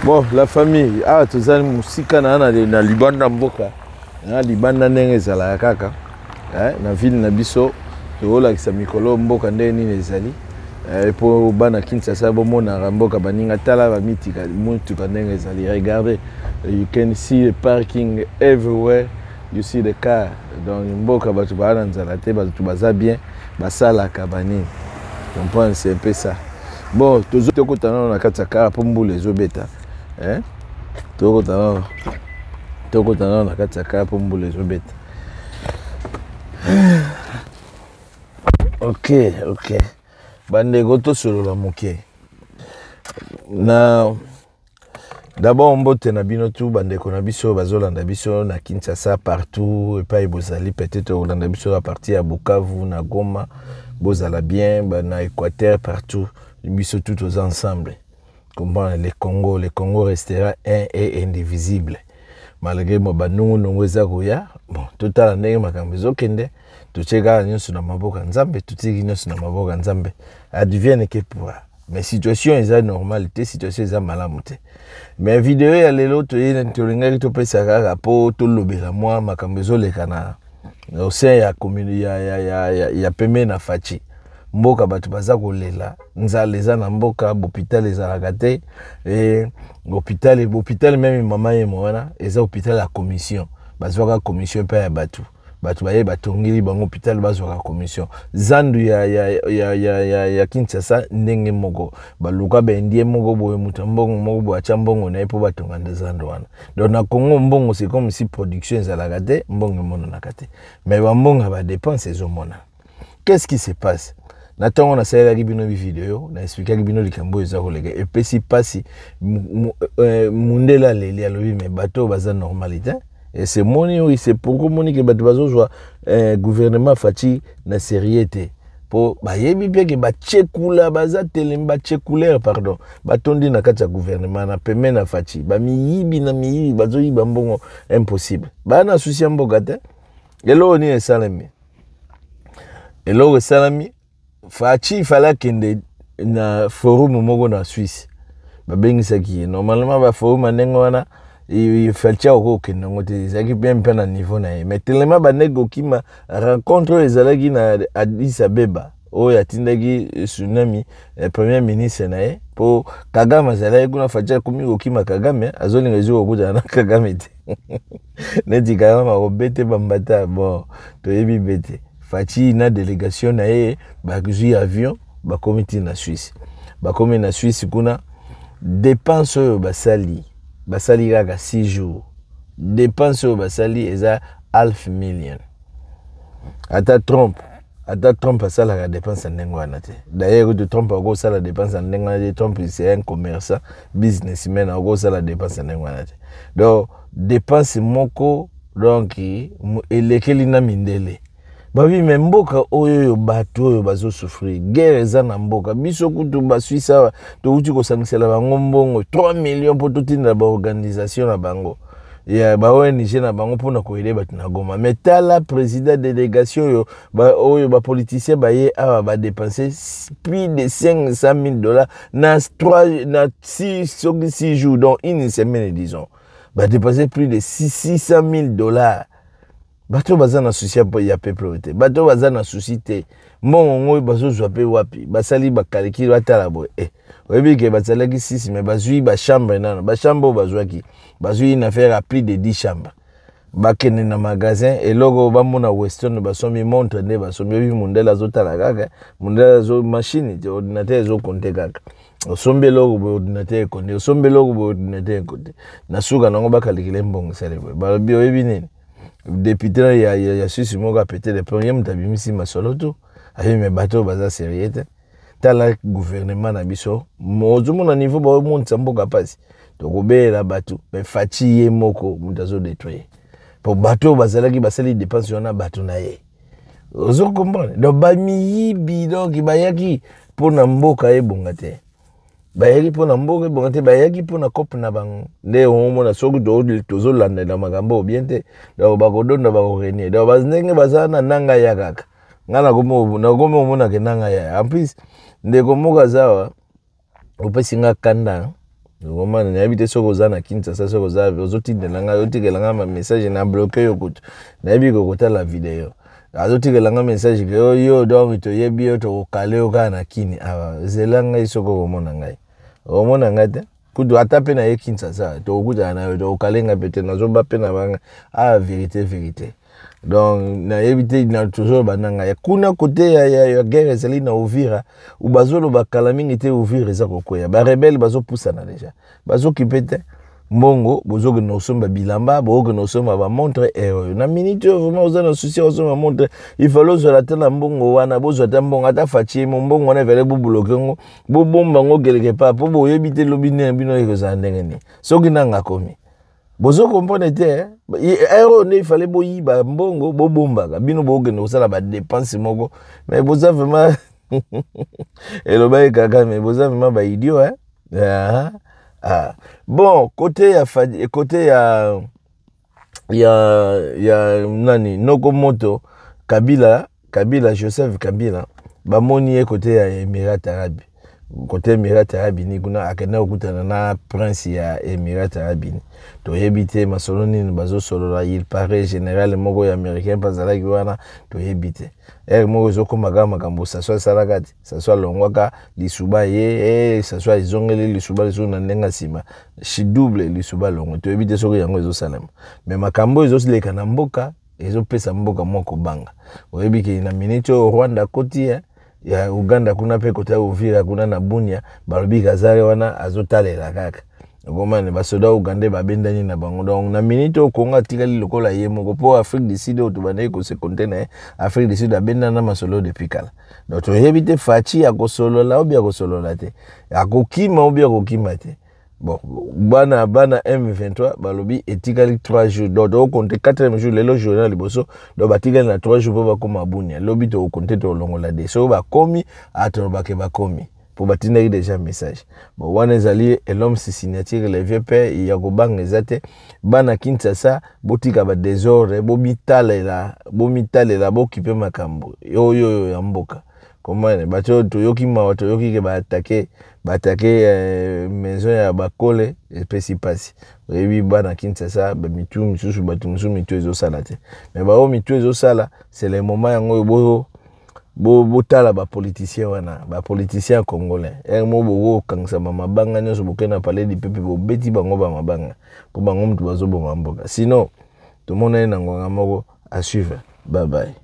Bon, la famille, tozali musika na libanda mboka. Na libanda ndenge ezala kaka. Na ville na biso, tolakisa mikolo mboka ndenge nini ezali. Po bana Kinshasa bomona mboka baninga tala ba mitika mutuka ndenge ezali. Regardez, you can see the parking everywhere. You see the car. Donc mboka batu bana nzala te batu baza bien, basala kabani. Comprendre, c'est un peu ça. Bon, tozoko tana na kataka po mbule ezobeta. Toko tana na kataka po mbule ezobeta. Ok. Bande goto solo la moke. Na d'abord mbote na bino tu bande ko na biso bazolanda biso na Kinshasa partout et pas ebozali peut-être olanda biso à partir à Bukavu na Goma bozala bien na Équateur partout biso tous ensemble. Comment le Congo restera un et indivisible. Malgré mo banungu nongweza koya, bon, total ndenge makambo ezokende, tocheka nyonso na maboka nzambe, tutiki nyonso na maboka nzambe. Advienne que pourra. Mais situation est normalité, situation est malamu te. Mais vidéo ya lelo tolinga to pesa kaka po to lobela moi makambo ezoleka na au sein ya commune ya peme na fachi. Mboka batu baza kolela nzala eza na mboka hôpital ezalaka te hôpital même mama ye mwana eza hôpital ya commission bazwaka commission pa ya batu baye batongeli bango hôpital bazwaka commission zandu ya Kinshasa ndenge moko baluka bendie moko boye mutambongo moko bo acha mbongo na epo batonga ndezando wana donc na Congo mbongo c'est comme si production ezalaka te mbongo mono nakate mais ba mbongo ba dépenses ezomona. Qu'est-ce qui se passe? Natango na sayela kibino video na expliquer kibino likambo eza kolega et puis si pasi mundela leli alobi mais bateau baza normalité et c'est moni oui c'est pourquoi moni que bateau bazo joa gouvernement fati na sérieuxté pour bayebi bien que ba tchekula baza telemba tchekulaire pardon batondi na kati ya gouvernement na peme na fati ba miyibi na miyibi bazo yiba mbongo impossible bana souci mboka te elo ni esalami Fachi il fallait kende na forum moko na Suisse. Babengisa ki normalement ba forum anengo wana il fallait oko kende ngote zaki bien na niveau na ye. Mais tellement ba nego kima rencontre ezalaki na Addis Abeba. Oya tindaki tsunami premier ministre na ye po Kagame azalaki kuna facha kumi okima Kagame azolinga ezo okuta na Kagame te. Neti Kagame akobete bambata bon toyebi bete. Fachi na délégation na ye bakuzui avion bakomiti na Suisse. Bakomi na Suisse kuna dépense basali kaka 6 jours. Dépense basali eza $500,000. Ata Trump asala la dépense ndenge wana te. D'ailleurs de Trump ako sala dépense ndenge wana te. Trump c'est un commerçant, businessman ako sala dépense ndenge wana te. Donc dépense moko donc elekeli na mindele. Babi memboka oyo bato oyo bazo souffrir guerre eza na mboka biso kutu ba Suisse to uti ko sangisela bango mbongo 3 millions pour totinda ba organisation na bango ya ba ONG na bango pona ko aider bato na Goma mais tala président délégation yo oyo ba politicien ba ye awa ba dépenser plus de $500,000 na 6 jours donc une semaine disons ba dépenser plus de $600,000. Bato baza na souci ya peuple te. Bato baza na souci te. Mbongo ngoyi bazo zwa pe wapi. Basali ba calcul batala boy. Oyebi ke basalaki 6 mais bazui ba chambre nana. Ba chambre bazwaki. Bazui une affaire à plus de 10 chambres. Bakene na magasin et logo bamona Western basomi montre ne basomi bi mundela zotala kaka. Mundela zo machine te ordinateur zo compter kaka. Osombe logo ordinateur konde. Osombe logo ordinateur konde. Na suka nango ba calculer mbongo sale boy. Ba bi oyebi nini? Député ya Suisse moka pété le premier mutabimisi masoloto ayi me bateau baza sérieux tala gouvernement na biso mozumu na niveau ba monta mboka pasi to kobela bateau mais fachi ye moko mutazo détruire pour bateau bazalaki basali dépense na bateau na ye ozo comprendre donc ba miyibi donc bayaki pona mboka ebonga te bayaki pona mboka ebonga te bayaki pona kope na bango nde omona soki tozolanda na makambo bien te donc bakodonda bakorenie donc bazenge baza na nanga ya kaka ngana komo omona ke nanga ya en plus ndeko moko azawa opesi nga kanda Roman na habite soko za na Kinshasa soko za ozotindelanga otikelanga ma message na bloqué yokutu na yebi kokota la vidéo azotikelanga message ke yo donc to yebi yo to kale oka na kini awa zelanga isoko komona ngai omona ngate kudu atape na ye Kinshasa to kuta na yo to kalenga pete na zoba pe na banga vérité donc na yebite na toujours bananga ya kuna côté ya guerre ezali na Uvira ou bazolo bakala mingi te Uvira eza kokoya ba rebelle bazo poussana déjà bazo kipete mbongo bozo no somba bilamba bozo no somba ba montre na minute vraiment oza na souci ozo ma montre il faut zo la tena mbongo wana bozo ta mbongo ata fachi mbongo wana vele bu bloquer ngo bo bomba ngo quelque part po bo yebite lobine bino ekozana ndenge soki nanga komi bozo comprendre te aéro ne fallait boyi ba mbongo bo bomba bino bo geno sala ba dépense moko mais boza vraiment et le bail kaka mais boza vraiment ba idiot bon côté ya nani Nokomoto Kabila Joseph Kabila ba moni côté ya Émirats Arabes côté Émirats Arabes ni kuna akena okutana na prince ya Émirats Arabes to yebite masoloni bazo solola il paraît général moko ya américain bazala kiwana to yebite moko zoko makambo ça soit salakati ça soit longwaka lisuba ye ça soit izongeli lisuba na ndenga sima shi double lisuba longo to yebite soko yango ezo salama mais makambo ezo sileka na mboka ezo pesa mboka moko banga oyebike na minito Rwanda koti ya Uganda kuna pe kota Uvira kuna na Bunia balobi kazare wana azotalela kaka ngomane basoda Uganda babendani na bango donc na minito Kongo tikali lokola ye moko po Afrique du Sud to banaye ko se container Afrique du Sud abenda na masolo depuis kala donc to yebite fachi ya kosolola obia kosolola te akokima obia kokima te bon bana M23 balobi etikali 3 jours donc compter 4e jour lelo journal liboso donc batikali na 3 jours po bakoma Bunia lobi to compter to longola de so bakomi ato bakomi pour batiner déjà message bon wana ezali l'homme signature les vieux pères ya kobanga ezate bana Kinshasa botika ba désordre bomitalela bokipe makambo yo ya mboka comment bato toyoki mawa toyoki ke batake maison ya bakole espèce pasi oyebi bana Kinshasa ba mitu misusu bato misusu mitu ezo sala te mais ba o mitu ezo sala c'est le moment yango botala ba politicien wana ba politicien congolais mo bo kangisa mabanga nyoso bokena parler du peuple bo beti bango ba mabanga po bango mtu bazo bo mboka sinon tout le monde est na ngonga moko à suivre bye bye.